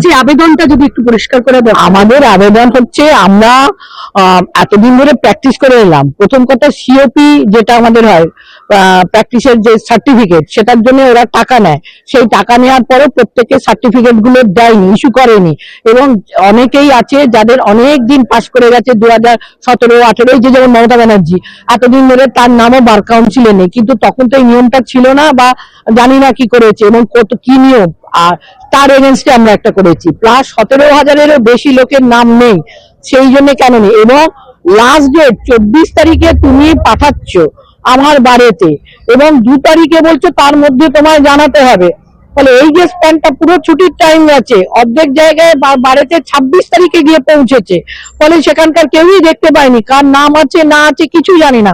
যে আবেদনটা যদি একটু পরিষ্কার করে দাও। আমাদের আবেদন হচ্ছে, আমরা এতদিন ধরে প্র্যাকটিস করে এলাম। প্রথম কথা, সিওপি যেটা আমাদের হয়, প্র্যাকটিসের যে সার্টিফিকেট, সেটার জন্য ওরা টাকা নেয়। সেই টাকা নেওয়ার পরে প্রত্যেকের সার্টিফিকেট গুলো দেয়নি, ইস্যু করেনি। এবং অনেকেই আছে যাদের অনেক দিন পাস করে গেছে, 2017-18, যে যেমন মমতা ব্যানার্জি, এতদিন ধরে তার নামও বার কাউন্সিলে নেই, কিন্তু তখন তো এই নিয়মটা ছিল না, বা জানি না কি করেছে এবং কত কি নিয়ম। আর তার এগেনস্টে আমরা একটা করেছি, প্লাস 17,000-এরও বেশি লোকের নাম নেই, সেই জন্য কেন নেই। এবং লাস্ট ডেট 24 তারিখে তুমি পাঠাচ্ছ আমার বাড়িতে, এবং 2 তারিখে বলছো তার মধ্যে তোমায় জানাতে হবে। ফলে এই যে স্প্যানটা, পুরো ছুটির টাইম গেছে, অর্ধেক জায়গায় বাড়িতে 26 তারিখে গিয়ে পৌঁছেছে। ফলে সেখানকার কেউই দেখতে পায়নি কার নাম আছে না আছে, কিছু জানি না।